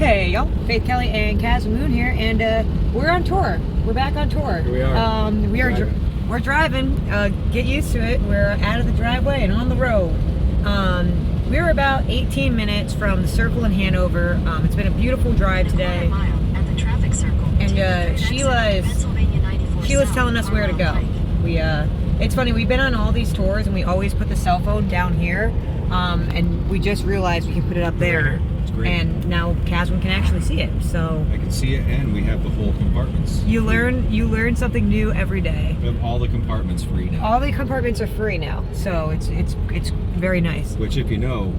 Hey y'all, Faith Kelly and Caswyn Moon here, and we're on tour. We're back on tour. Here we are. We're driving. Get used to it. We're out of the driveway and on the road. We're about 18 minutes from the Circle in Hanover. It's been a beautiful drive today. And Sheila's telling us where to go. It's funny, we've been on all these tours and we always put the cell phone down here, and we just realized we can put it up there. And now Caswyn can actually see it, so I can see it, and we have the whole compartments. You learn something new every day. We have all the compartments free now. All the compartments are free now, so it's very nice. Which, if you know,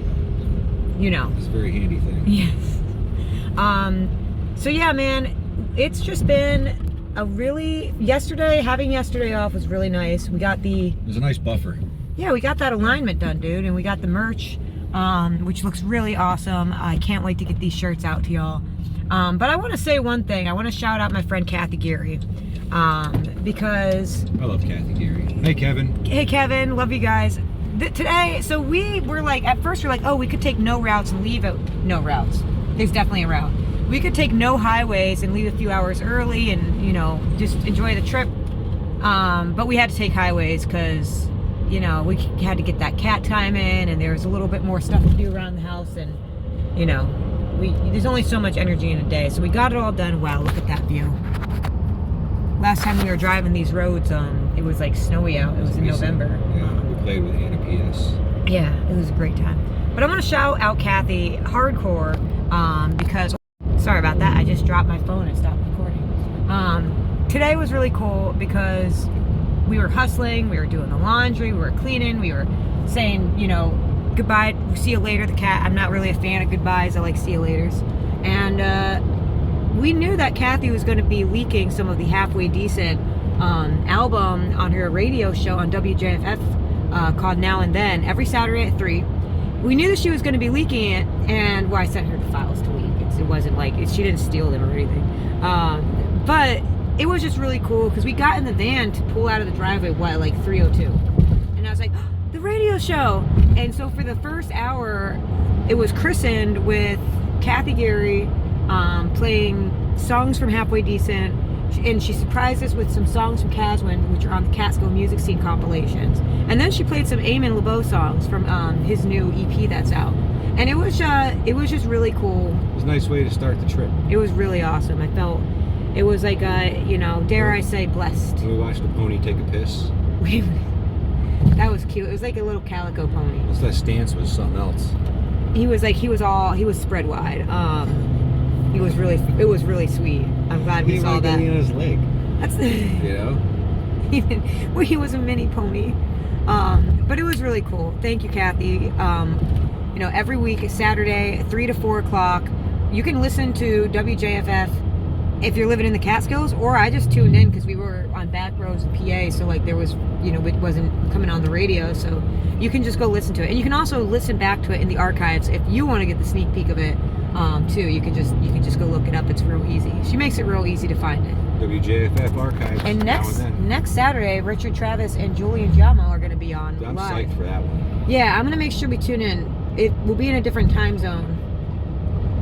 is a very handy thing. Yes. So yeah, man, it's just been having yesterday off was really nice. We got There's a nice buffer. Yeah, we got that alignment done, dude, and we got the merch. Which looks really awesome. I can't wait to get these shirts out to y'all. But I want to say one thing. I want to shout out my friend Kathy Garry, because I love Kathy Garry. Hey, Kevin. Hey, Kevin. Love you guys. Today, so we were like, at first we were like, oh, we could take no routes and leave at no routes. There's definitely a route. We could take no highways and leave a few hours early and, just enjoy the trip. But we had to take highways because we had to get that cat time in, and there was a little bit more stuff to do around the house, and there's only so much energy in a day, so we got it all done. Wow, look at that view. Last time we were driving these roads, it was like snowy out. It was in November. Yeah, we played with Anna PS. Yeah, it was a great time. But I want to shout out Kathy hardcore, because sorry about that, I just dropped my phone and stopped recording. Today was really cool because we were hustling, we were doing the laundry, we were cleaning, we were saying, goodbye, see you later, the cat. I'm not really a fan of goodbyes, I like see you laters. And we knew that Kathy was going to be leaking some of the Halfway Decent album on her radio show on WJFF called Now and Then, every Saturday at 3. We knew that she was going to be leaking it, and I sent her the files to leak. It wasn't like, she didn't steal them or anything. But it was just really cool because we got in the van to pull out of the driveway, like 3:02. And I was like, oh, the radio show. And so for the first hour, it was christened with Kathy Garry playing songs from Halfway Decent. And she surprised us with some songs from Caswyn, which are on the Catskills music scene compilations. And then she played some Eamon LeBeau songs from his new EP that's out. And it was just really cool. It was a nice way to start the trip. It was really awesome. I felt it was like dare I say, blessed. We watched a pony take a piss. That was cute. It was like a little calico pony. That stance was something else. He was spread wide. It was really sweet. I'm glad we saw that. He on his leg. That's Well, he was a mini pony. But it was really cool. Thank you, Kathy. Every week, Saturday, 3 to 4 o'clock, you can listen to WJFF if you're living in the Catskills, or I just tuned in because we were on back rows of PA, so like there was, it wasn't coming on the radio, so you can just go listen to it. And you can also listen back to it in the archives if you want to get the sneak peek of it, too. You can just go look it up. It's real easy. She makes it real easy to find it. WJFF archives. And next Saturday, Richard Travis and Julian Giammo are going to be on I'm live. psyched for that one. Yeah, I'm going to make sure we tune in. It will be in a different time zone,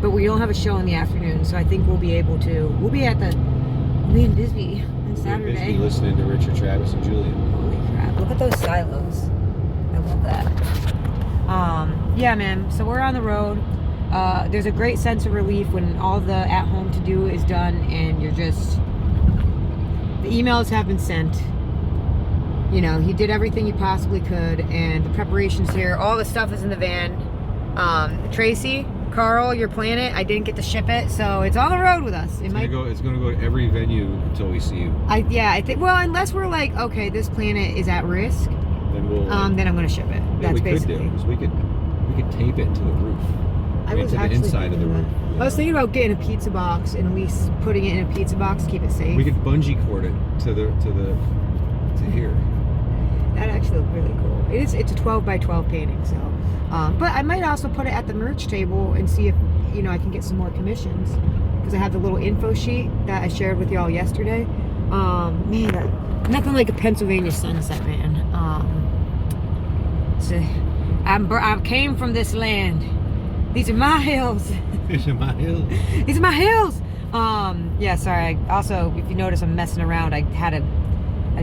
but we don't have a show in the afternoon, so I think we'll be in Bisbee on Saturday. We'll be Bisbee listening to Richard Travis and Julian. Holy crap, look at those silos. I love that. Yeah, man, so we're on the road. There's a great sense of relief when all the at-home to-do is done and you're just, the emails have been sent. He did everything he possibly could, and the preparations here, all the stuff is in the van. Tracy, Carl, your planet, I didn't get to ship it, so it's on the road with us. It's gonna go to every venue until we see you. I think, well, unless we're like, okay, this planet is at risk, then I'm gonna ship it. That's basically. We could tape it to the roof. I was to the inside of the roof. I was thinking about getting a pizza box and at least putting it in a pizza box to keep it safe. We could bungee cord it to here. That actually looked really cool. It's a 12 by 12 painting, so. But I might also put it at the merch table and see if I can get some more commissions, because I have the little info sheet that I shared with y'all yesterday. Man, nothing like a Pennsylvania sunset, man. I came from this land These are my hills. These are my hills. These are my hills. Yeah, sorry. Also, if you notice, I'm messing around. I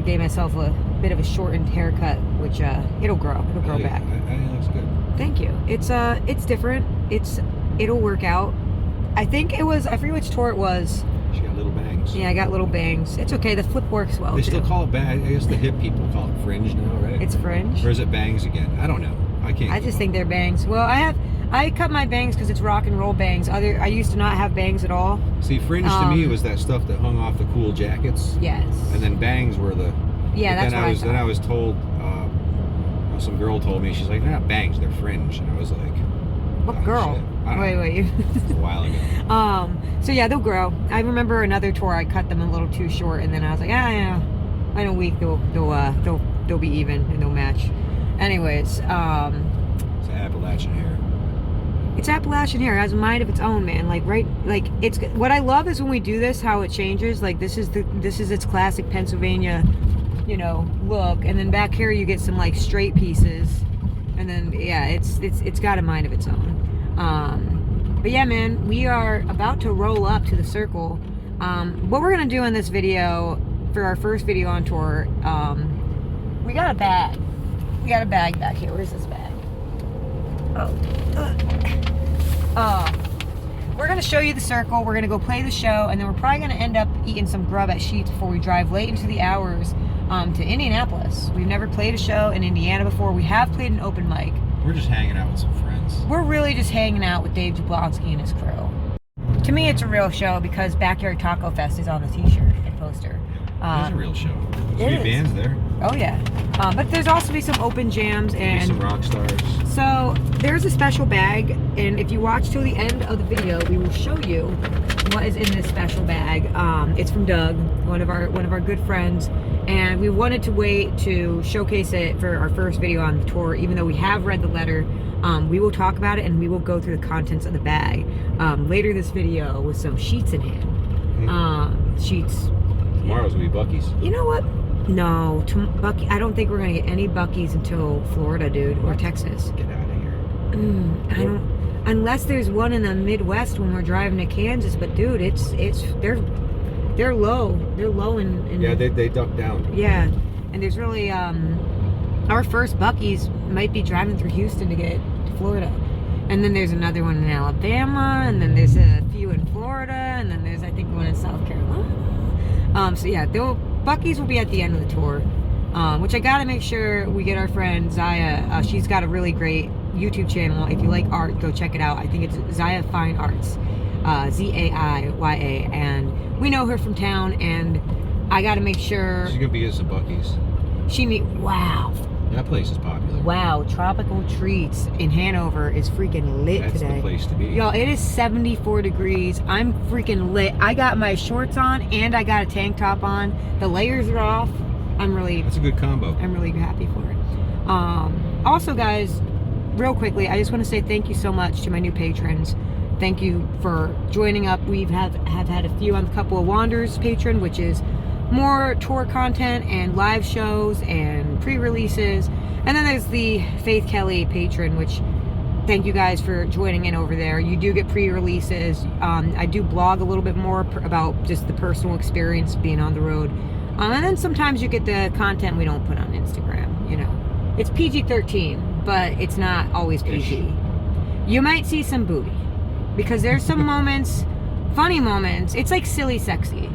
gave myself a bit of a shortened haircut, which it'll grow. It'll grow back. I think it looks good. Thank you. It's different. It'll work out. I think it was. I forget which tour it was. She got little bangs. Yeah, I got little bangs. It's okay. The flip works well. They too. still call it bang. I guess the hip people call it fringe now, right? It's fringe. Or is it bangs again? I don't know. I can't. I just think they're bangs. Well, I cut my bangs because it's rock and roll bangs. I used to not have bangs at all. See, fringe to me was that stuff that hung off the cool jackets. Yes. And then bangs were the. Yeah, that's what I thought. Then I was told. Some girl told me, she's like, they're not bangs, they're fringe, and I was like. What girl? Wait. A while ago. So yeah, they'll grow. I remember another tour I cut them a little too short, and then I was like, yeah, in a week they'll be even and they'll match. Anyways, it's Appalachian hair. It's Appalachian hair. It has a mind of its own, man. It's what I love is when we do this, how it changes. Like this is its classic Pennsylvania, look, and then back here you get some like straight pieces. And then, yeah, it's got a mind of its own. But yeah, man, we are about to roll up to the circle. What we're going to do in this video, for our first video on tour, we got a bag. We got a bag back here. Where's this bag? We're going to show you the circle. We're going to go play the show. And then we're probably going to end up eating some grub at Sheetz before we drive late into the hours. To Indianapolis. We've never played a show in Indiana before. We have played an open mic. We're just hanging out with some friends. We're really just hanging out with Dave Jablonski and his crew. To me, it's a real show because Backyard Taco Fest is on the t-shirt and poster. It's a real show. There's bands there. Oh, yeah. But there's also be some open jams and some rock stars. So there's a special bag, and if you watch till the end of the video, we will show you what is in this special bag. It's from Doug, one of our good friends, and we wanted to wait to showcase it for our first video on the tour. Even though we have read the letter, we will talk about it and we will go through the contents of the bag later this video with some sheets in hand. Sheets. Tomorrow's gonna be Buc-ee's. You know what? No, Bucky. I don't think we're gonna get any Buc-ee's until Florida, dude, or Texas. Get out of here. I don't. Unless there's one in the Midwest when we're driving to Kansas, but dude, they're low. They're low in. Yeah, they duck down. Yeah, and there's really our first Buc-ee's might be driving through Houston to get to Florida, and then there's another one in Alabama, and then there's a few in Florida, and then there's I think one in South Carolina. So yeah, Buc-ee's will be at the end of the tour, which I gotta make sure we get our friend Zaya. She's got a really great YouTube channel. If you like art, go check it out. I think it's Zaya Fine Arts, Zaya, and we know her from town. And I gotta make sure she's gonna be at some Buc-ee's. Wow. That place is popular. Wow, Tropical Treats in Hanover is freaking lit That's today. That's the place to be. Y'all, it is 74 degrees. I'm freaking lit. I got my shorts on and I got a tank top on. The layers are off. That's a good combo. I'm really happy for it. Also, guys, real quickly, I just want to say thank you so much to my new patrons. Thank you for joining up. We've have had a few on the Couple of Wanders patron, which is more tour content and live shows and pre-releases. And then there's the Faith Kelly patron, which thank you guys for joining in over there. You do get pre-releases. I do blog a little bit more about just the personal experience being on the road. And then sometimes you get the content we don't put on Instagram, It's PG-13, but it's not always PG. You might see some booty because there's some moments, funny moments. It's like silly sexy.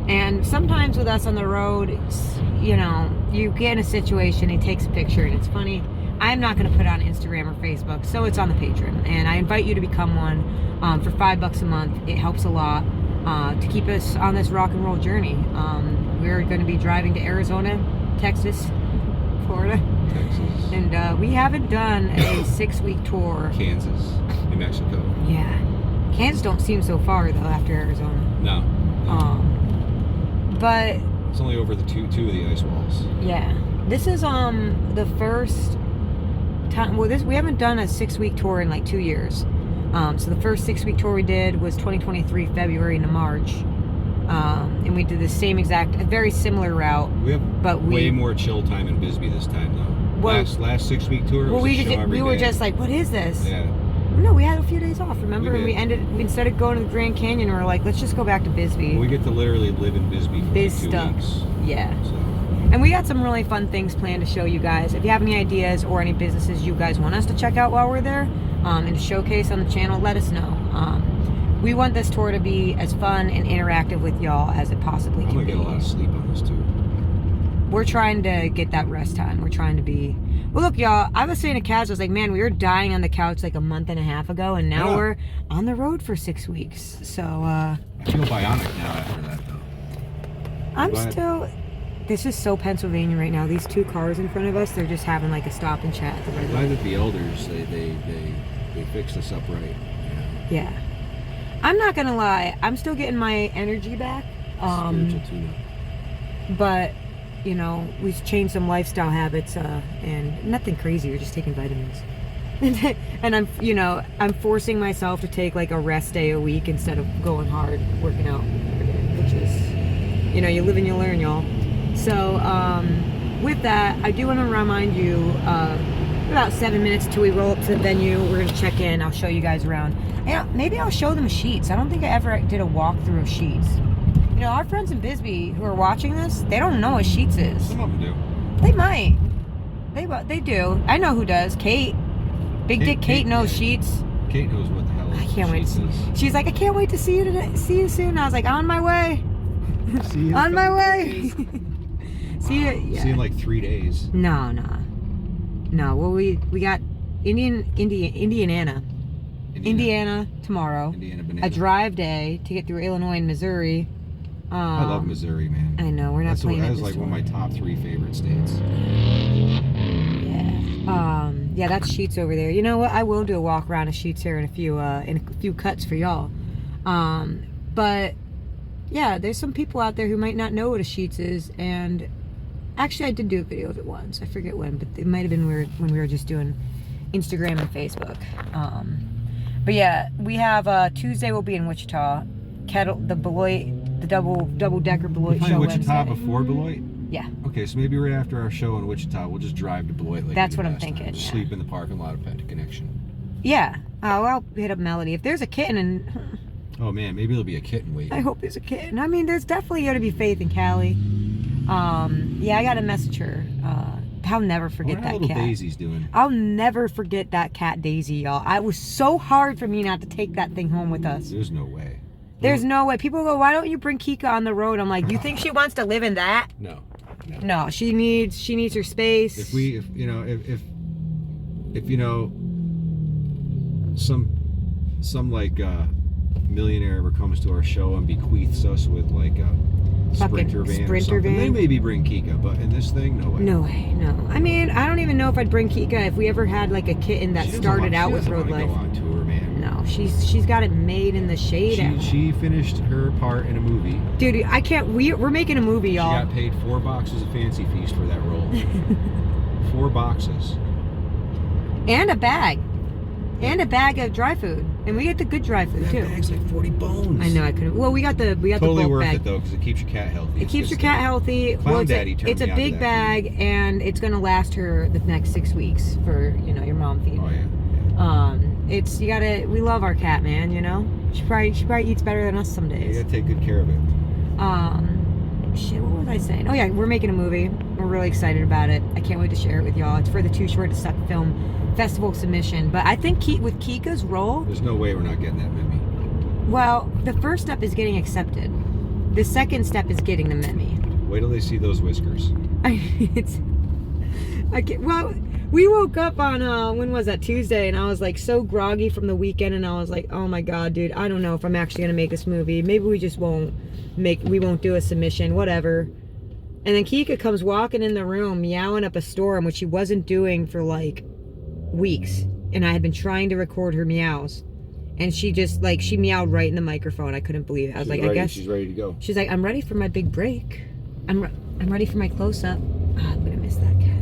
And sometimes with us on the road, you get in a situation, he takes a picture and it's funny. I'm not going to put it on Instagram or Facebook, so it's on the Patreon. And I invite you to become one for $5 a month. It helps a lot to keep us on this rock and roll journey. We're going to be driving to Arizona, Texas, Florida. Texas. And we haven't done a 6-week tour. Kansas, New Mexico. Yeah. Kansas don't seem so far, though, after Arizona. No. But it's only over the two of the ice walls. Yeah, this is the first time. Well, we haven't done a 6-week tour in like 2 years. So the first 6-week tour we did was 2023 February to March, and we did the same exact, a very similar route. We have way more chill time in Bisbee this time though. Last 6-week tour. Well, we were just like, what is this? Yeah. No, we had a few days off, remember? We And we did. ended, instead of going to the Grand Canyon, we were like, let's just go back to Bisbee. We get to literally live in Bisbee for like 2 Bista. weeks. Yeah. So, And we got some really fun things planned to show you guys. If you have any ideas or any businesses you guys want us to check out while we're there, and to showcase on the channel, let us know. We want this tour to be as fun and interactive with y'all as it possibly I'm can gonna be. get a lot of sleep on this too. We're trying to get that rest time. We're trying to be... Well, look, y'all, I was saying to Kaz, I was like, man, we were dying on the couch like a month and a half ago, and now Yeah. we're on the road for 6 weeks. So, I feel bionic now after that though. I'm Glad. still... This is so Pennsylvania right now. These 2 cars in front of us, they're just having like a stop and chat. at the red Glad light. that the elders they fixed us up right. Yeah. I'm not gonna lie, I'm still getting my energy back. Spiritual tune-up. But, you know, we've changed some lifestyle habits, and nothing crazy, we're just taking vitamins. And I'm, you know, I'm forcing myself to take like a rest day a week instead of going hard, working out every day, which is, you know, you live and you learn, y'all. So, with that, I do want to remind you, about 7 minutes till we roll up to the venue. We're going to check in. I'll show you guys around. Yeah, maybe I'll show them Sheets. I don't think I ever did a walkthrough of Sheets. You know, our friends in Bisbee who are watching this, they don't know what Sheets is. Some of them do. They might. They do. I know who does. Kate. Big Dick Kate knows yeah. Sheets. Kate knows what the hell I can't wait. Sheets is. She's like, I can't wait to see you today. See you soon. I was like, on my way. See you in On a my couple way. days. See you. Yeah. See you in like 3 days. No. Well, we got Indiana tomorrow. Indiana banana. A drive day to get through Illinois and Missouri. I love Missouri, man. I know we're not That's playing. that it is this like one of my time. top 3 favorite states. Yeah. Yeah, that's Sheets over there. You know what? I will do a walk around of Sheets here in a few cuts for y'all. But yeah, there's some people out there who might not know what a Sheets is, and actually I did do a video of it once. I forget when, but it might have been when we were just doing Instagram and Facebook. But yeah, we have Tuesday we'll be in Wichita. The Beloit, the double decker Beloit You're show playing Wichita Wednesday. before Beloit? Yeah. Okay, so maybe right after our show in Wichita, we'll just drive to Beloit. Like That's we did what I'm last time. thinking, Just yeah. sleep in the parking lot of Pet Connection. Yeah. Oh, I'll hit up Melody. If there's a kitten, and Oh man, maybe there'll be a kitten waiting. I hope there's a kitten. I mean, there's definitely going to be Faith and Callie. Yeah, I got to message her. I'll never forget What are that little cat. Daisy's doing? I'll never forget that cat Daisy, y'all. It was so hard for me not to take that thing home with us. There's no way. There's no way. People go, why don't you bring Kika on the road? I'm like, you think she wants to live in that? No. No, she needs her space. If you know some like millionaire ever comes to our show and bequeaths us with like a Sprinter van or Sprinter something, van? they maybe bring Kika, but in this thing, no way. No way, no. I mean, I don't even know if I'd bring Kika if we ever had like a kitten that She doesn't started want- out she with doesn't road wanna life. Go on tour, man. No, she's got it made in the shade. at home. She finished her part in a movie. Dude, I can't. We're making a movie, She y'all. got paid 4 boxes of Fancy Feast for that role. 4 boxes. And a bag. And a bag of dry food. And we get the good dry food That too. bag's like 40 bones. I know I couldn't. Well, we got the Totally the bulk worth bag. it though, because it keeps your cat healthy. It keeps your cat healthy. Clown it's Daddy turned it's a me on to big that bag, and it's gonna last her the next 6 weeks for your mom feed. Oh yeah. It's we love our cat, man. You know, she probably eats better than us some You days. gotta take good care of it. Shit, what was I saying? Oh yeah, we're making a movie. We're really excited about it. I can't wait to share it with y'all. It's for the Too Short to Suck film festival submission. But I think with Kika's role, There's no way we're not getting that Mimi. well, the first step is getting accepted. The second step is getting the Memmy. Wait till they see those whiskers. Well, we woke up on when was that, Tuesday, and I was like so groggy from the weekend, and I was like, oh my god, dude, I don't know if I'm actually gonna make this movie. Maybe we just won't do a submission, whatever. And then Kika comes walking in the room meowing up a storm, which she wasn't doing for like weeks, and I had been trying to record her meows, and she just she meowed right in the microphone. I couldn't believe it. I was like, I guess she's ready to go. she's like, I'm ready for my big break. I'm ready for my close-up. I'm gonna miss that cat.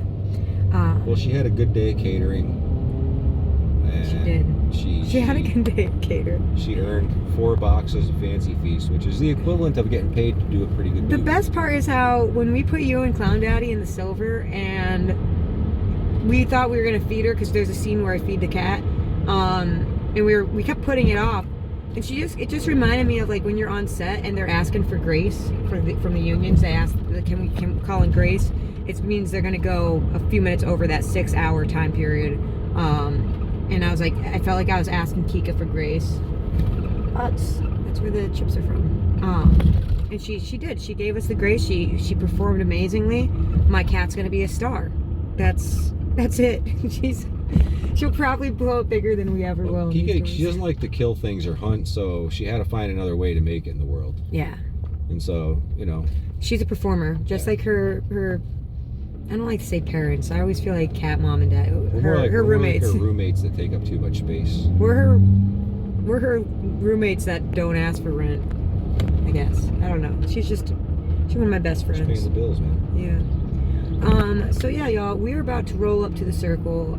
Well, she had a good day catering. And She did. She had a good day at cater. She earned 4 boxes of Fancy Feast, which is the equivalent of getting paid to do a pretty good The movie. best part is how when we put you and Clown Daddy in the silver, and we thought we were gonna feed her because there's a scene where I feed the cat. and we kept putting it off. And it just reminded me of like when you're on set and they're asking for grace from the unions. They ask, can we call in grace? It means they're gonna go a few minutes over that 6-hour time period. And I was like, I felt like I was asking Kika for grace. That's where the chips are from. And she did. She gave us the grace. She performed amazingly. My cat's gonna be a star. That's it. She'll probably blow up bigger than we ever will. Kika, she doesn't like to kill things or hunt, so she had to find another way to make it in the world. Yeah. And so, she's a performer, just like her. I don't like to say parents. I always feel like cat mom and dad. Her roommates. Like her roommates that take up too much space. We're her roommates that don't ask for rent. I guess. I don't know. She's one of my best friends. She's paying the bills, man. Yeah. So yeah, y'all, we're about to roll up to the circle.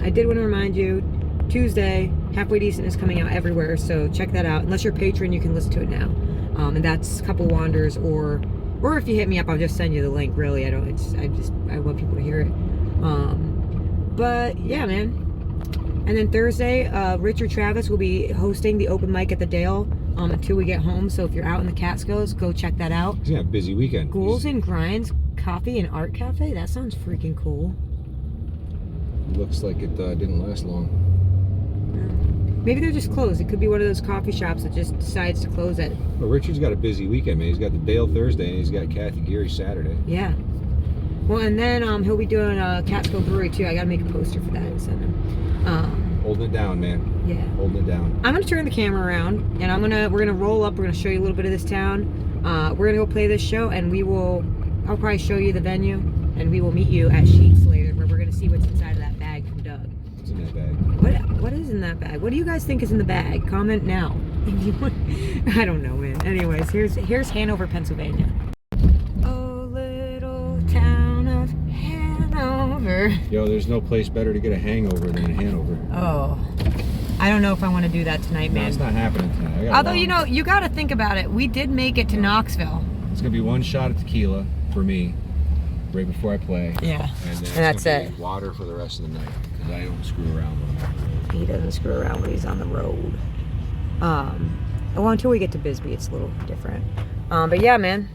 I did want to remind you, Tuesday, Halfway Decent is coming out everywhere, so check that out. Unless you're a patron, you can listen to it now. And that's Couple Wanders, or if you hit me up, I'll just send you the link. Really, I want people to hear it. But yeah, man. And then Thursday, Richard Travis will be hosting the open mic at the Dale until we get home. So if you're out in the Catskills, go check that out. He's got a busy weekend. Ghouls and Grinds Coffee and Art Cafe. That sounds freaking cool. Looks like it didn't last long. Maybe they're just closed. It could be one of those coffee shops that just decides to close it. Well, Richard's got a busy weekend, man. He's got the Dale Thursday and he's got Kathy Garry Saturday. Yeah. Well, and then he'll be doing a Catskill Brewery too. I gotta make a poster for that and send him. Holding it down, man. Yeah. Holding it down. I'm gonna turn the camera around and we're gonna roll up. We're gonna show you a little bit of this town. We're gonna go play this show, and I'll probably show you the venue, and we will meet you at Sheets later, where we're gonna see what's inside of that bag from Doug. What's in that bag? What is in that bag? What do you guys think is in the bag? Comment now. If you want. I don't know, man. Anyways, here's Hanover, Pennsylvania. Oh, little town of Hanover. Yo, there's no place better to get a hangover than in Hanover. Oh, I don't know if I want to do that tonight, man. No, it's not happening tonight. Although, you got to think about it. We did make it to Knoxville. It's going to be one shot of tequila for me right before I play. Yeah. And then that's it's gonna it. be water for the rest of the night, because I don't screw around when I'm on the road. He doesn't screw around when he's on the road. Well, until we get to Bisbee, it's a little different. But yeah, man.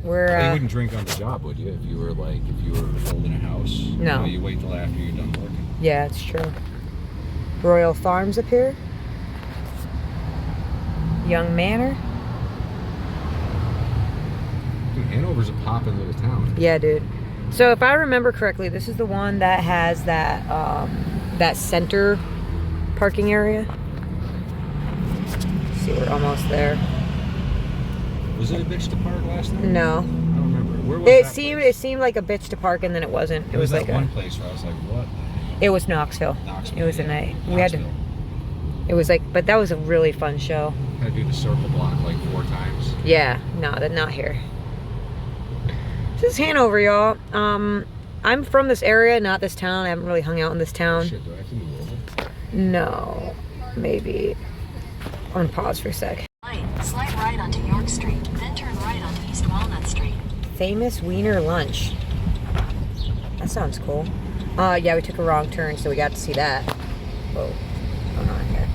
You wouldn't drink on the job, would you? If you were holding a house? No. You wait till after you're done working. Yeah, it's true. Royal Farms up here. Young Manor. Dude, Hanover's a poppin' little town. Yeah, dude. So if I remember correctly, this is the one that has that center parking area. Let's see, we're almost there. Was it a bitch to park last night? No. I don't remember. Where was it seemed like a bitch to park, and then it wasn't. It was like one place where I was like, what? It was Knoxville. It was a night. Knoxville. We had to. It was like, but that was a really fun show. Had to do the circle block like 4 times. Yeah, no, not here. This is Hanover, y'all. I'm from this area, not this town. I haven't really hung out in this town. Shit, do I have to move over? No, maybe. I'm gonna pause for a sec. Slide right onto York Street, then turn right onto East Walnut Street. Famous Wiener Lunch. That sounds cool. Yeah, we took a wrong turn, so we got to see that. Whoa, what's going on here?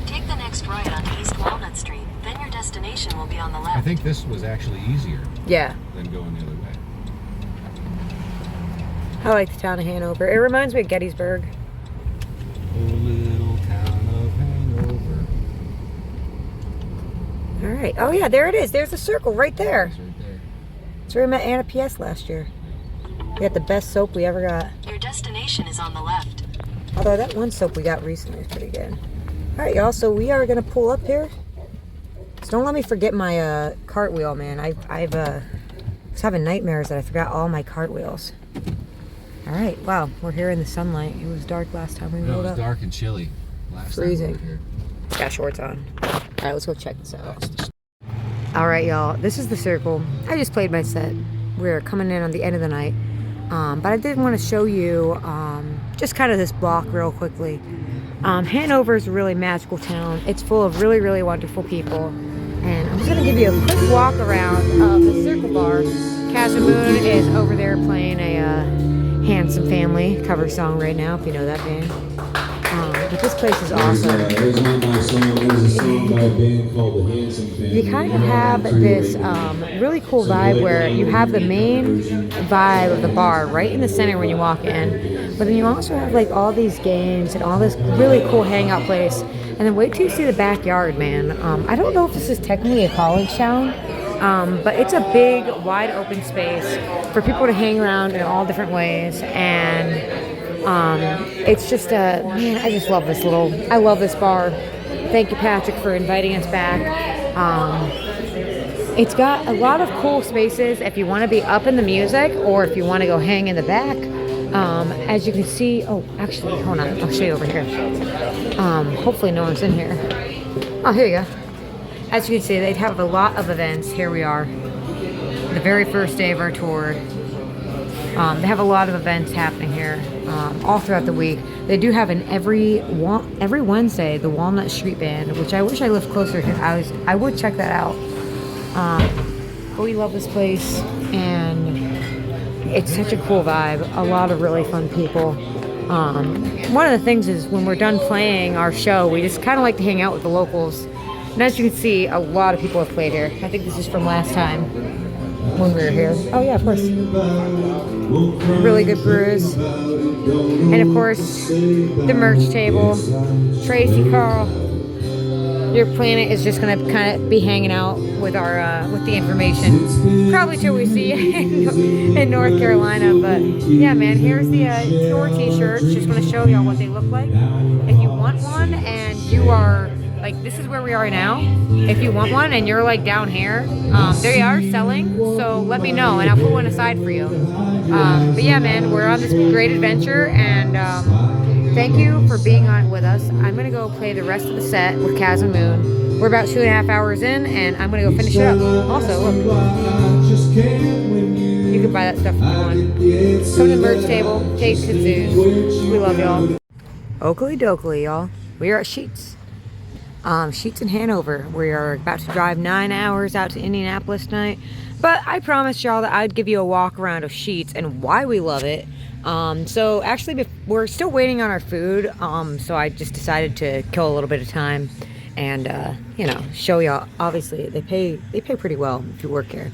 Take the next right onto East Walnut Street, then your destination will be on the left. I think this was actually easier. Yeah. Than going the other way. I like the town of Hanover. It reminds me of Gettysburg. Oh, little town of Hanover. All right. Oh yeah, there it is. There's the circle right there. It's right there. It's where we met Anna P.S. last year. We got the best soap we ever got. Your destination is on the left. Although that one soap we got recently is pretty good. All right, y'all. So we are gonna pull up here. So don't let me forget my cartwheel, man. I was having nightmares that I forgot all my cartwheels. All right. Wow. We're here in the sunlight. It was dark last time we rolled up. It was dark and chilly last Freezing. time we were here. Got shorts on. All right, let's go check this out. All right, y'all. This is the circle. I just played my set. We're coming in on the end of the night. But I did want to show you just kind of this block real quickly. Hanover is a really magical town. It's full of really, really wonderful people. And I'm just going to give you a quick walk around of the Circle Bar. Caswyn Moon is over there playing a Handsome Family cover song right now, if you know that band. But this place is awesome. There's not my song. There's a song by a band called The Handsome Family. You kind of have this really cool vibe where you have the main vibe of the bar right in the center when you walk in, but then you also have like all these games and all this really cool hangout place. And then wait till you see the backyard, man. I don't know if this is technically a college town, but it's a big, wide open space for people to hang around in all different ways. And it's just man, I just love I love this bar. Thank you, Patrick, for inviting us back. It's got a lot of cool spaces if you want to be up in the music or if you want to go hang in the back. As you can see, oh, actually, hold on, I'll show you over here. Hopefully no one's in here. Oh, here you go. As you can see, they have a lot of events. Here we are, the very first day of our tour. They have a lot of events happening here all throughout the week. They do have every Wednesday the Walnut Street Band, which I wish I lived closer to. I would check that out. But we love this place, and it's such a cool vibe. A lot of really fun people. One of the things is when we're done playing our show, we just kind of like to hang out with the locals. And as you can see, a lot of people have played here. I think this is from last time when we were here. Oh yeah, of course. Really good brews. And of course, the merch table. Tracy, Carl, your planet is just gonna kind of be hanging out with our with the information, probably till we see you in North Carolina. But yeah, man, here's the tour t-shirts. Just want to show y'all what they look like. If you want one and you are like, this is where we are now. If you want one and you're like down here, they are selling, so let me know and I'll put one aside for you. But yeah, man, we're on this great adventure, and thank you for being on with us. I'm gonna go play the rest of the set with Caswyn Moon. We're about 2.5 hours in, and I'm gonna go finish it up. Also, look, you can buy that stuff if you want. Come to the merch table, taste kazoo. We love y'all. Oakley dokley, y'all. We are at Sheets. Sheets in Hanover. We are about to drive 9 hours out to Indianapolis tonight. But I promised y'all that I'd give you a walk around of Sheets and why we love it. So actually, we're still waiting on our food. So I just decided to kill a little bit of time and, you know, show y'all. Obviously, they pay pretty well if you work here.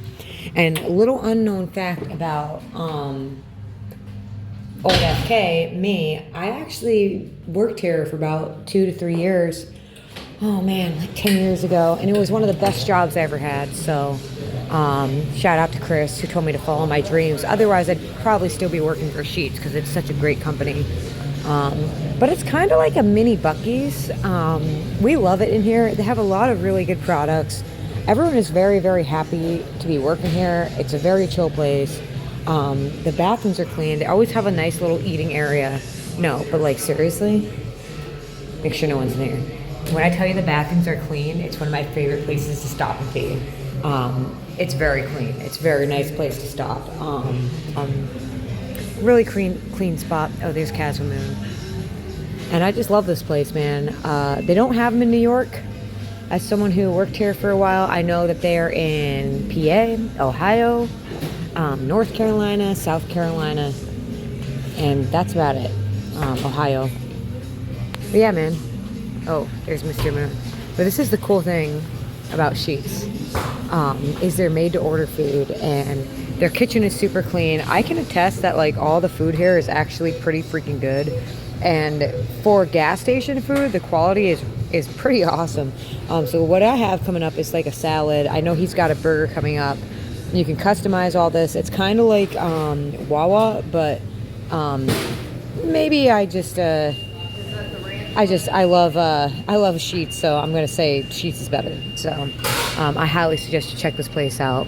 And a little unknown fact about Old FK, me, I actually worked here for about 2 to 3 years. Oh man, like 10 years ago, and it was one of the best jobs I ever had. So shout out to Chris, who told me to follow my dreams. Otherwise I'd probably still be working for Sheets because it's such a great company. But it's kind of like a mini Buc-ee's. We love it in here. They have a lot of really good products. Everyone is very, very happy to be working here. It's a very chill place. The bathrooms are clean. They always have a nice little eating area. No, but like seriously, make sure no one's in here. When I tell you the bathrooms are clean, it's one of my favorite places to stop and pee. It's very clean. It's a very nice place to stop. Really clean spot. Oh, there's Caswyn Moon. And I just love this place, man. They don't have them in New York. As someone who worked here for a while, I know that they're in PA, Ohio, North Carolina, South Carolina, and that's about it. Ohio. But yeah, man. Oh, there's Mr. Moon. But this is the cool thing about Sheets, is they're made to order food, and their kitchen is super clean. I can attest that like all the food here is actually pretty freaking good. And for gas station food, the quality is pretty awesome. So what I have coming up is like a salad. I know he's got a burger coming up. You can customize all this. It's kind of like Wawa, but maybe I love Sheets, so I'm gonna say Sheets is better. So I highly suggest you check this place out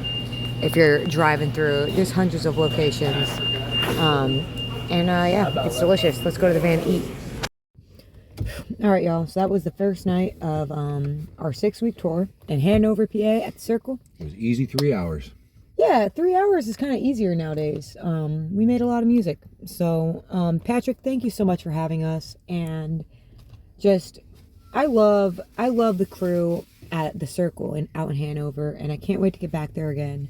if you're driving through. There's hundreds of locations, yeah, it's delicious. Let's go to the van and eat. All right, y'all. So that was the first night of our 6-week tour in Hanover, PA, at the Circle. It was easy 3 hours. Yeah, 3 hours is kind of easier nowadays. We made a lot of music. So, Patrick, thank you so much for having us. And just, I love the crew at the Circle out in Hanover, and I can't wait to get back there again.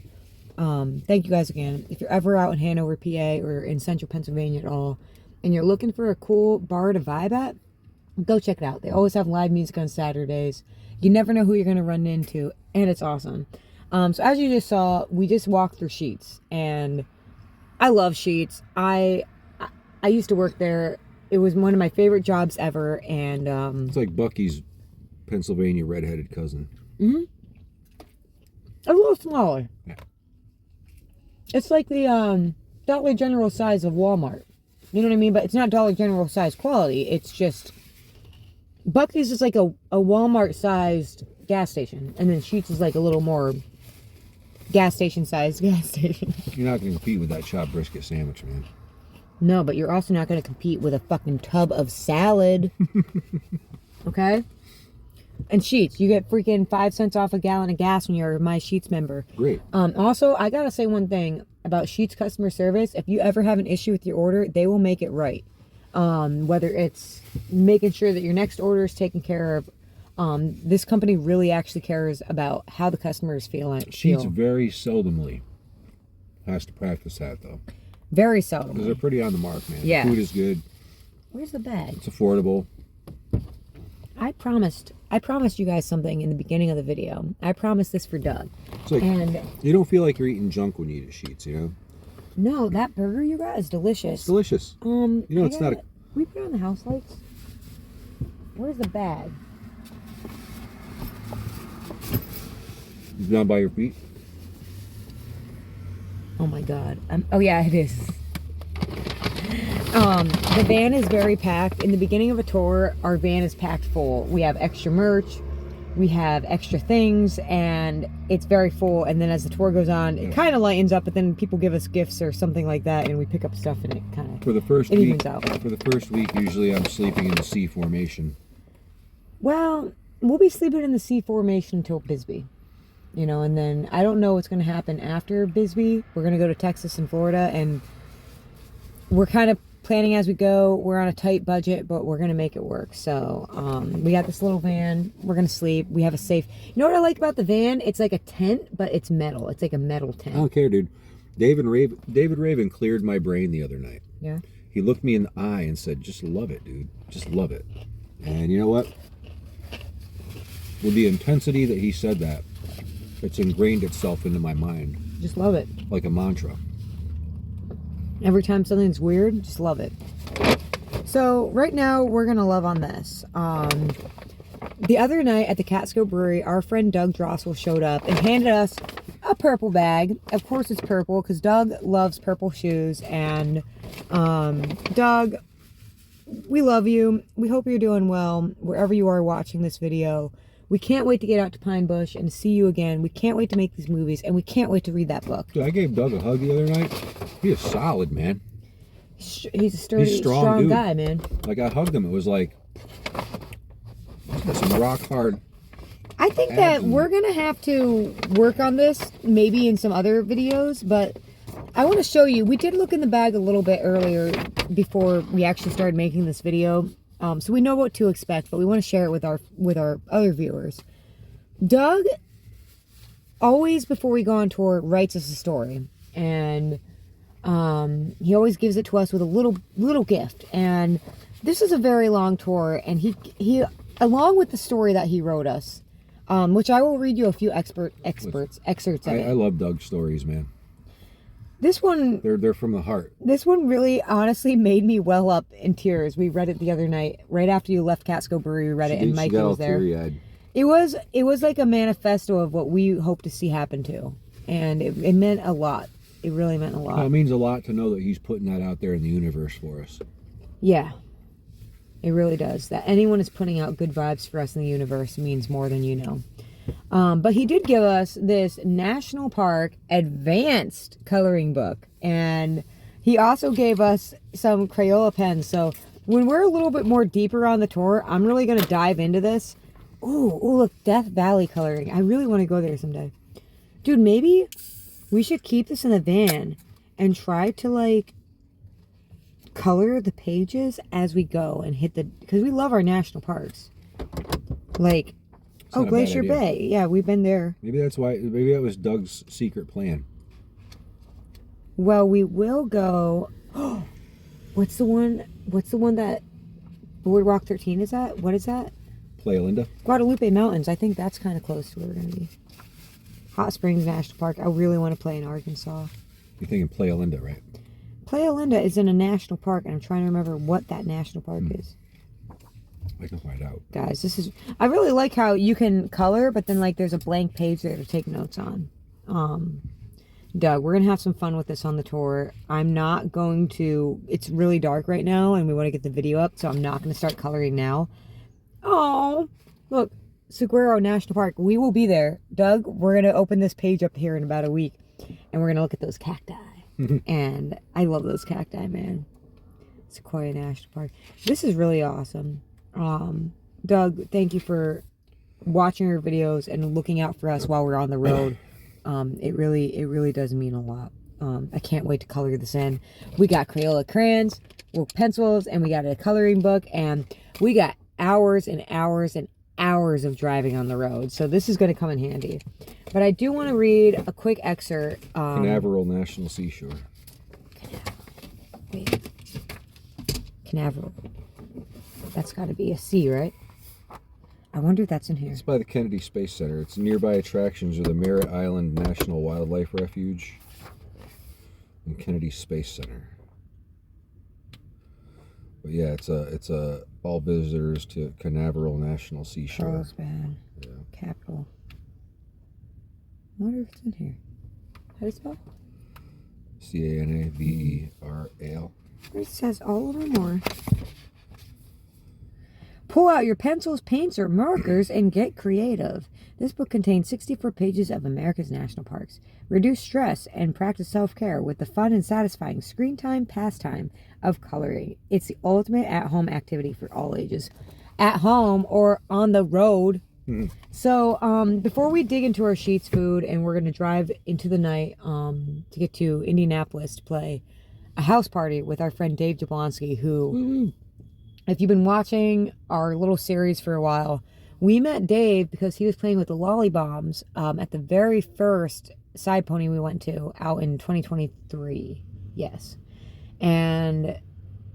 Thank you guys again. If you're ever out in Hanover, PA, or in central Pennsylvania at all, and you're looking for a cool bar to vibe at, Go check it out. They always have live music on Saturdays. You never know who you're going to run into, and it's awesome. So as you just saw, we just walked through Sheetz, and I love Sheetz. I used to work there. It was one of my favorite jobs ever, and it's like Bucky's Pennsylvania redheaded cousin. Mm-hmm. A little smaller. Yeah. It's like the Dollar General size of Walmart. You know what I mean? But it's not Dollar General size quality. It's just Bucky's is like a Walmart sized gas station, and then Sheetz is like a little more gas station sized gas station. You're not going to compete with that chopped brisket sandwich, man. No, but you're also not going to compete with a fucking tub of salad. Okay? And Sheetz, you get freaking 5 cents off a gallon of gas when you're a My Sheetz member. Great. Also, I gotta say one thing about Sheetz customer service. If you ever have an issue with your order, they will make it right. Whether it's making sure that your next order is taken care of. This company really actually cares about how the customer is feeling. Sheetz very seldomly has to practice that, though. Very seldom. Because they're pretty on the mark, man. Yeah. The food is good. Where's the bag? It's affordable. I promised you guys something in the beginning of the video. I promised this for Doug. It's like, and you don't feel like you're eating junk when you eat at Sheetz, you know? no, that burger you got is delicious. It's delicious. You know, it's not a... We put on the house lights. Where's the bag? It's not by your feet. Oh my god. Oh yeah, it is. The van is very packed. In the beginning of a tour, our van is packed full. We have extra merch, we have extra things, and it's very full. And then as the tour goes on, it kind of lightens up, but then people give us gifts or something like that, and we pick up stuff, and it kind of For the first evens out. For the first week, usually I'm sleeping in the C formation. Well, we'll be sleeping in the C formation until Bisbee. You know, and then I don't know what's going to happen after Bisbee. We're going to go to Texas and Florida, and we're kind of planning as we go. We're on a tight budget, but we're going to make it work. So we got this little van. We're going to sleep. We have a safe. You know what I like about the van? It's like a tent, but it's metal. It's like a metal tent. I don't care, dude. David Raven cleared my brain the other night. Yeah? He looked me in the eye and said, just love it, dude. Just love it. And you know what? With the intensity that he said that, it's ingrained itself into my mind. Just love it. Like a mantra. Every time something's weird, just love it. So right now we're gonna love on this. The other night at the Catskills Brewery, our friend Doug Drossell showed up and handed us a purple bag. Of course it's purple because Doug loves purple shoes. And Doug, we love you. We hope you're doing well wherever you are watching this video. We can't wait to get out to Pine Bush and see you again. We can't wait to make these movies, and we can't wait to read that book. Dude, I gave Doug a hug the other night. He is solid, man. He's a sturdy, strong dude. guy, man. Like, I hugged him. It was like, he's got some rock hard. I think that we're going to have to work on this, maybe in some other videos, but I want to show you. We did look in the bag a little bit earlier before we actually started making this video. So we know what to expect, but we want to share it with our other viewers. Doug always, before we go on tour, writes us a story, and he always gives it to us with a little gift. And this is a very long tour, and he along with the story that he wrote us, which I will read you a few excerpts of it. I love Doug's stories, man. This one, they're from the heart. This one really, honestly, made me well up in tears. We read it the other night, right after you left Catskills Brewery. We read it, and Mikey was there. It was like a manifesto of what we hope to see happen too, and it meant a lot. It really meant a lot. It means a lot to know that he's putting that out there in the universe for us. Yeah, it really does. That anyone is putting out good vibes for us in the universe means more than you know. But he did give us this National Park advanced coloring book, and he also gave us some Crayola pens. So when we're a little bit more deeper on the tour, I'm really going to dive into this. Ooh, look, Death Valley coloring. I really want to go there someday. Dude, maybe we should keep this in the van and try to, like, color the pages as we go and hit the... Because we love our national parks. Like... Oh, Glacier Bay. Yeah, we've been there. Maybe that's why. Maybe that was Doug's secret plan. Well, we will go. What's the one that Boardwalk 13, is that? What is that? Playa Linda. Guadalupe Mountains. I think that's kind of close to where we're going to be. Hot Springs National Park. I really want to play in Arkansas. You're thinking Playa Linda, right? Playa Linda is in a national park, and I'm trying to remember what that national park is. I can find out. Guys, this is... I really like how you can color, but then, like, there's a blank page there to take notes on. Doug, we're going to have some fun with this on the tour. I'm not going to... It's really dark right now, and we want to get the video up, so I'm not going to start coloring now. Oh, look. Saguaro National Park. We will be there. Doug, we're going to open this page up here in about a week, and we're going to look at those cacti. And I love those cacti, man. Sequoia National Park. This is really awesome. Doug, thank you for watching our videos and looking out for us while we're on the road. It really does mean a lot. I can't wait to color this in. We got Crayola crayons, pencils, and we got a coloring book, and we got hours and hours and hours of driving on the road. So this is going to come in handy. But I do want to read a quick excerpt. Canaveral National Seashore. Wait. Canaveral. That's got to be a C, right? I wonder if that's in here. It's by the Kennedy Space Center. Its nearby attractions are the Merritt Island National Wildlife Refuge and Kennedy Space Center. But yeah, it's a all visitors to Canaveral National Seashore. Carlsbad. Yeah. Capital. I wonder if it's in here. How do you spell? Canaveral. It says all of them are. Pull out your pencils, paints, or markers and get creative. This book contains 64 pages of America's national parks. Reduce stress and practice self-care with the fun and satisfying screen time pastime of coloring. It's the ultimate at-home activity for all ages. At home or on the road. So, before we dig into our sheets food, and we're going to drive into the night to get to Indianapolis to play a house party with our friend Dave Jablonski, who, if you've been watching our little series for a while, we met Dave because he was playing with the Lollybombs at the very first side pony we went to out in 2023. Yes. And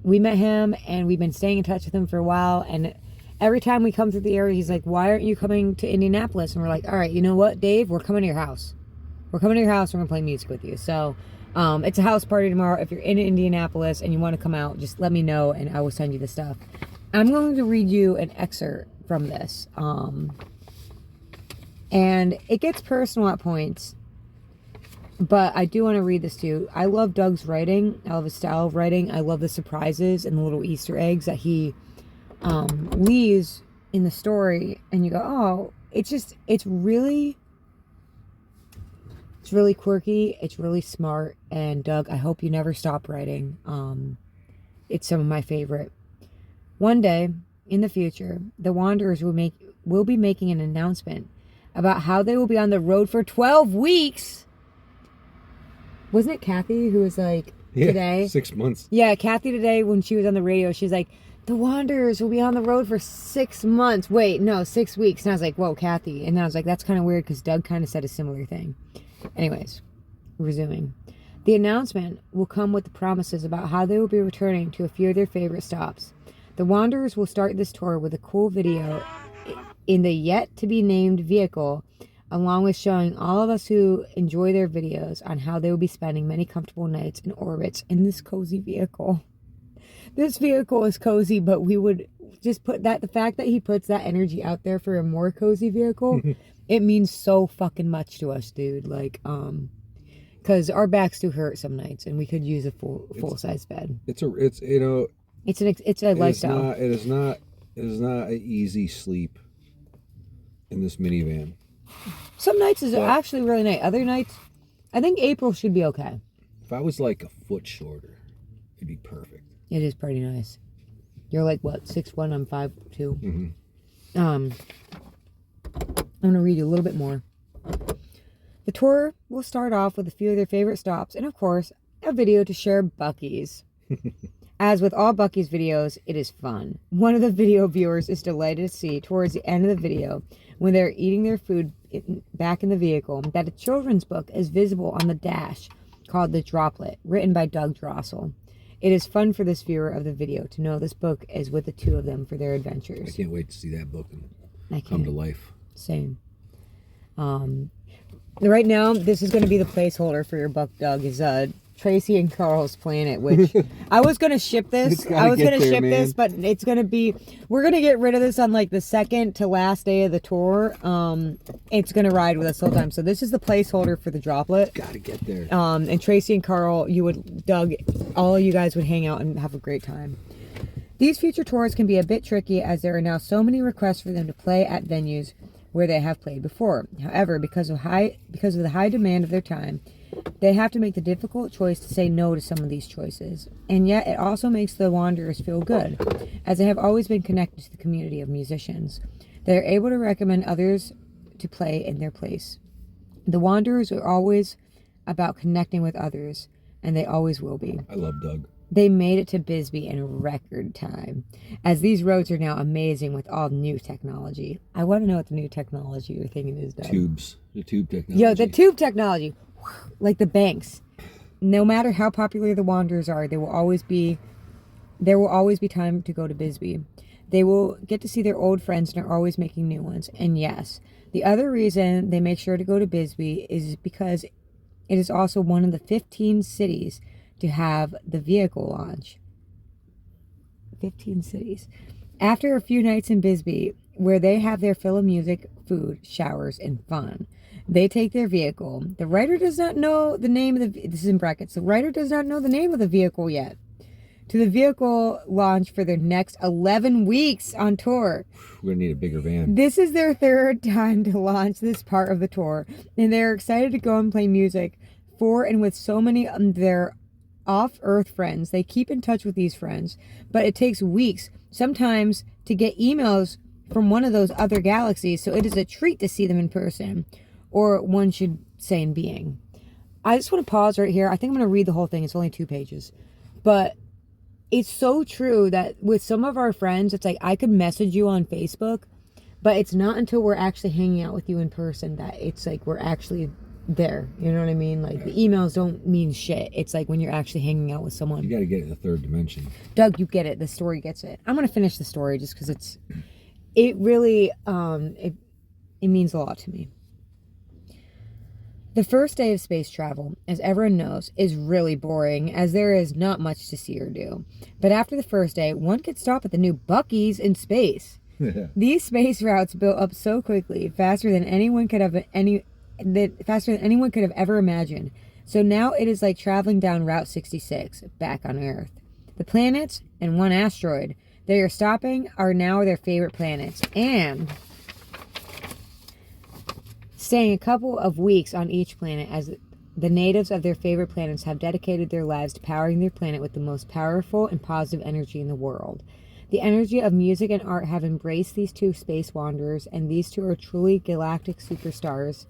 we met him, and we've been staying in touch with him for a while, and every time we come through the area, he's like, why aren't you coming to Indianapolis? And we're like, all right, you know what, Dave? We're coming to your house. We're coming to your house. We're going to play music with you. So it's a house party tomorrow. If you're in Indianapolis and you want to come out, just let me know, and I will send you the stuff. I'm going to read you an excerpt from this. And it gets personal at points, but I do want to read this to you. I love Doug's writing. I love his style of writing. I love the surprises and the little Easter eggs that he leaves in the story, and you go, oh, it's really quirky, it's really smart. And Doug, I hope you never stop writing. It's some of my favorite. One day in the future, the Wanderers will be making an announcement about how they will be on the road for 12 weeks. Wasn't it Kathy who was like, today? 6 months. Yeah, Kathy today, when she was on the radio, she's like, the Wanderers will be on the road for 6 months. Wait, no, 6 weeks. And I was like, whoa, Kathy. And then I was like, that's kind of weird because Doug kind of said a similar thing. Anyways, resuming. The announcement will come with the promises about how they will be returning to a few of their favorite stops. The Wanderers will start this tour with a cool video in the yet-to-be-named vehicle, along with showing all of us who enjoy their videos on how they will be spending many comfortable nights in orbits in this cozy vehicle. This vehicle is cozy, but we would just put that, the fact that he puts that energy out there for a more cozy vehicle, it means so fucking much to us, dude. Like, because our backs do hurt some nights, and we could use a full-size bed. It's a lifestyle. It is not an easy sleep in this minivan. Some nights is actually really nice. Other nights, I think April should be okay. If I was like a foot shorter, it'd be perfect. It is pretty nice. You're like, what, 6'1", I'm 5'2". Mm-hmm. I'm going to read you a little bit more. The tour will start off with a few of their favorite stops, and of course, a video to share Buc-ee's. As with all Buc-ee's videos, it is fun. One of the video viewers is delighted to see, towards the end of the video, when they're eating their food back in the vehicle, that a children's book is visible on the dash called The Droplet, written by Doug Drossell. It is fun for this viewer of the video to know this book is with the two of them for their adventures. I can't wait to see that book I come to life. Same. Right now, this is going to be the placeholder for your book, Doug, is Tracy and Carl's Planet, which I was going to ship this. This, but it's going to be, we're going to get rid of this on like the second to last day of the tour. It's going to ride with us the whole time. So this is the placeholder for the droplet. Gotta get there. And Tracy and Carl, Doug, all of you guys would hang out and have a great time. These future tours can be a bit tricky as there are now so many requests for them to play at venues where they have played before. However, because of the high demand of their time, they have to make the difficult choice to say no to some of these choices. And yet it also makes the Wanderers feel good, as they have always been connected to the community of musicians. They are able to recommend others to play in their place. The Wanderers are always about connecting with others, and they always will be. I love Doug. They made it to Bisbee in record time, as these roads are now amazing with all new technology. I want to know what the new technology you're thinking is, Doug. Tubes. The tube technology. Yo, the tube technology. Like the banks. No matter how popular the Wanderers are, there will always be time to go to Bisbee. They will get to see their old friends and are always making new ones. And yes, the other reason they make sure to go to Bisbee is because it is also one of the 15 cities to have the vehicle launch. 15 cities. After a few nights in Bisbee, where they have their fill of music, food, showers, and fun, they take their vehicle. The writer does not know the name of this is in brackets, the writer does not know the name of the vehicle yet, to the vehicle launch for their next 11 weeks on tour. We're going to need a bigger van. This is their third time to launch this part of the tour, and they're excited to go and play music for and with so many of their off-Earth friends. They keep in touch with these friends, but it takes weeks, sometimes, to get emails from one of those other galaxies, so it is a treat to see them in person, or one should say in being. I just want to pause right here. I think I'm going to read the whole thing. It's only 2 pages. But it's so true that with some of our friends, it's like I could message you on Facebook, but it's not until we're actually hanging out with you in person that it's like we're actually there. You know what I mean? Like the emails don't mean shit. It's like when you're actually hanging out with someone. You got to get it in the third dimension. Doug, you get it. The story gets it. I'm going to finish the story just because it really, it means a lot to me. The first day of space travel, as everyone knows, is really boring as there is not much to see or do. But after the first day, one could stop at the new Buc-ee's in space. These space routes built up so quickly, faster than anyone could have ever imagined. So now it is like traveling down Route 66 back on Earth. The planets and one asteroid they are stopping are now their favorite planets, and staying a couple of weeks on each planet, as the natives of their favorite planets have dedicated their lives to powering their planet with the most powerful and positive energy in the world. The energy of music and art have embraced these two space wanderers, and these two are truly galactic superstars.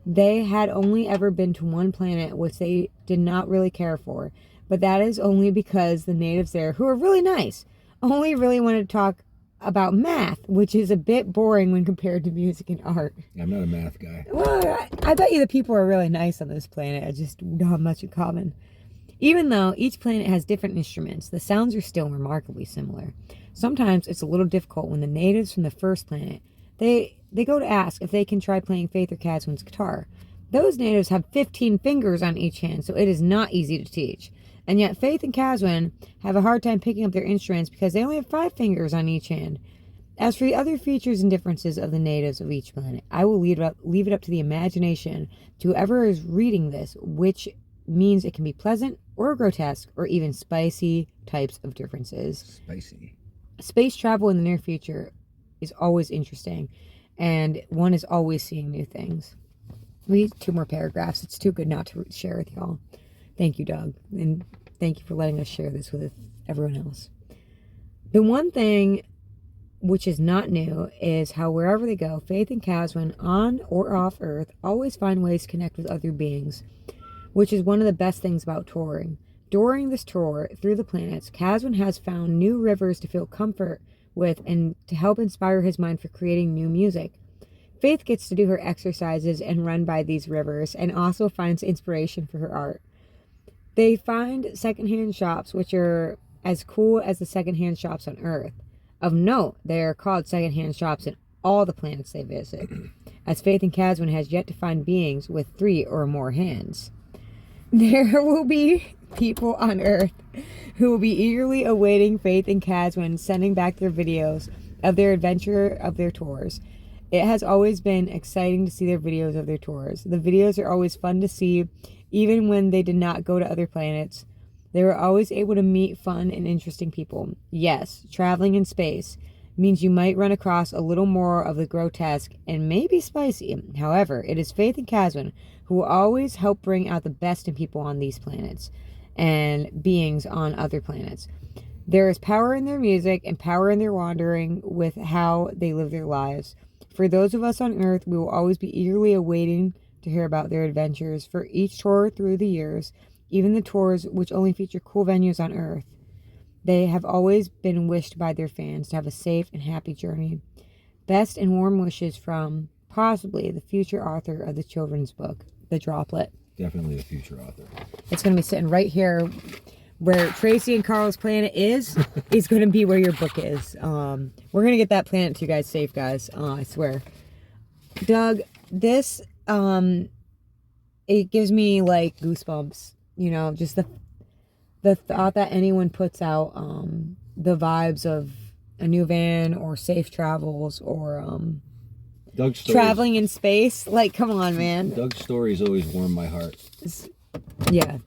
They had only ever been to one planet which they did not really care for, but that is only because the natives there, who are really nice, only really wanted to talk about math, which is a bit boring when compared to music and art. I'm not a math guy. Well, I bet you the people are really nice on this planet. I just don't have much in common. Even though each planet has different instruments, the sounds are still remarkably similar. Sometimes it's a little difficult when the natives from the first planet, they go to ask if they can try playing Faith or Caswyn's guitar. Those natives have 15 fingers on each hand, so it is not easy to teach. And yet Faith and Caswyn have a hard time picking up their instruments because they only have 5 fingers on each hand. As for the other features and differences of the natives of each planet, I will leave it up to the imagination to whoever is reading this, which means it can be pleasant or grotesque or even spicy types of differences. Spicy. Space travel in the near future is always interesting, and one is always seeing new things. We need 2 more paragraphs. It's too good not to share with y'all. Thank you, Doug, and thank you for letting us share this with everyone else. The one thing which is not new is how wherever they go, Faith and Caswyn, on or off Earth, always find ways to connect with other beings, which is one of the best things about touring. During this tour through the planets, Caswyn has found new rivers to feel comfort with and to help inspire his mind for creating new music. Faith gets to do her exercises and run by these rivers and also finds inspiration for her art. They find secondhand shops which are as cool as the secondhand shops on Earth. Of note, they are called secondhand shops in all the planets they visit, as Faith and Caswyn has yet to find beings with 3 or more hands. There will be people on Earth who will be eagerly awaiting Faith and Caswyn sending back their videos of their adventure of their tours. It has always been exciting to see their videos of their tours. The videos are always fun to see, even when they did not go to other planets. They were always able to meet fun and interesting people. Yes, traveling in space means you might run across a little more of the grotesque and maybe spicy. However, it is Faith and Caswyn who will always help bring out the best in people on these planets and beings on other planets. There is power in their music and power in their wandering with how they live their lives. For those of us on Earth, we will always be eagerly awaiting to hear about their adventures for each tour through the years, even the tours which only feature cool venues on Earth. They have always been wished by their fans to have a safe and happy journey. Best and warm wishes from possibly the future author of the children's book, The Droplet. Definitely the future author. It's going to be sitting right here where Tracy and Carl's planet is going to be where your book is. We're going to get that planet to you guys safe, guys. I swear. Doug, this, it gives me like goosebumps, you know, just the thought that anyone puts out, the vibes of a new van or safe travels or, Doug's stories, traveling in space. Like, come on, man. Doug's stories always warm my heart. Yeah.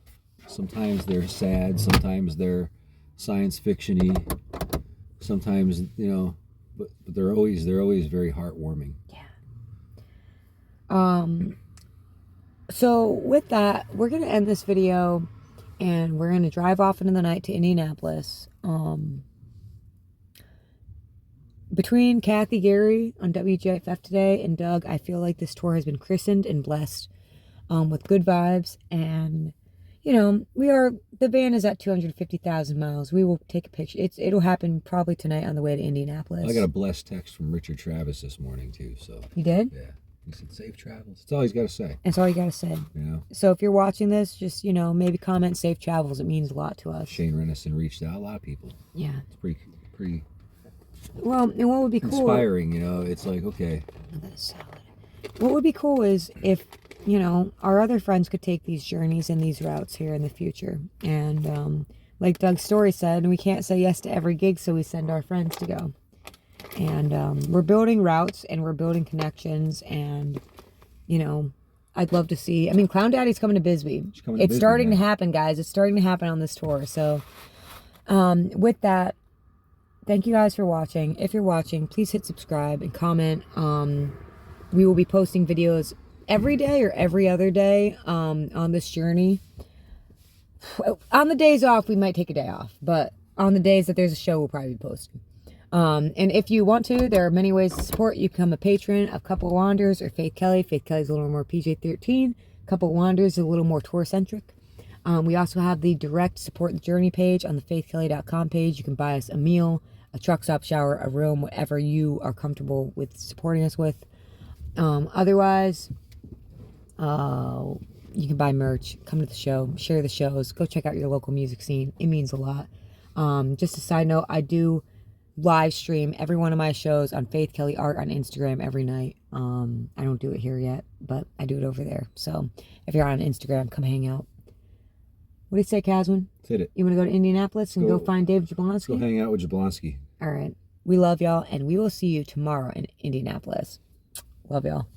Sometimes they're sad, sometimes they're science fiction-y, sometimes, you know, but they're always very heartwarming. Yeah. So with that, we're gonna end this video and we're gonna drive off into the night to Indianapolis. Between Kathy Garry on WJFF today and Doug, I feel like this tour has been christened and blessed with good vibes. And, you know, the van is at 250,000 miles. We will take a picture. It'll happen probably tonight on the way to Indianapolis. I got a blessed text from Richard Travis this morning, too. So You did? Yeah. He said, safe travels. That's all he's got to say. That's all you got to say. You know? So if you're watching this, just, you know, maybe comment safe travels. It means a lot to us. Shane Renison reached out. A lot of people. Yeah. It's pretty Well, and what would be cool... inspiring, you know? It's like, okay. That is salad. What would be cool is if, you know, our other friends could take these journeys and these routes here in the future. And like Doug's story said, we can't say yes to every gig, so we send our friends to go. And we're building routes and we're building connections. And, you know, I'd love to see... I mean, Clown Daddy's coming to Bisbee. It's starting to happen, guys. It's starting to happen on this tour. So with that, thank you guys for watching. If you're watching, please hit subscribe and comment. We will be posting videos every day or every other day on this journey. On the days off, we might take a day off. But on the days that there's a show, we'll probably be posting. And if you want to, there are many ways to support. You become a patron of Couple Wanders or Faith Kelly. Faith Kelly's a little more PJ-13. Couple Wanders is a little more tour-centric. We also have the direct support the journey page on the faithkelly.com page. You can buy us a meal, a truck stop, shower, a room, whatever you are comfortable with supporting us with. Otherwise, you can buy merch, come to the show, share the shows, go check out your local music scene. It means a lot. Just a side note, I do live stream every one of my shows on Faith Kelly Art on Instagram every night. I don't do it here yet, but I do it over there. So if you're on Instagram, come hang out. What do you say, Caswyn? Hit it. You want to go to Indianapolis and go find Dave Jablonski? Go hang out with Jablonski. All right. We love y'all, and we will see you tomorrow in Indianapolis. Love y'all.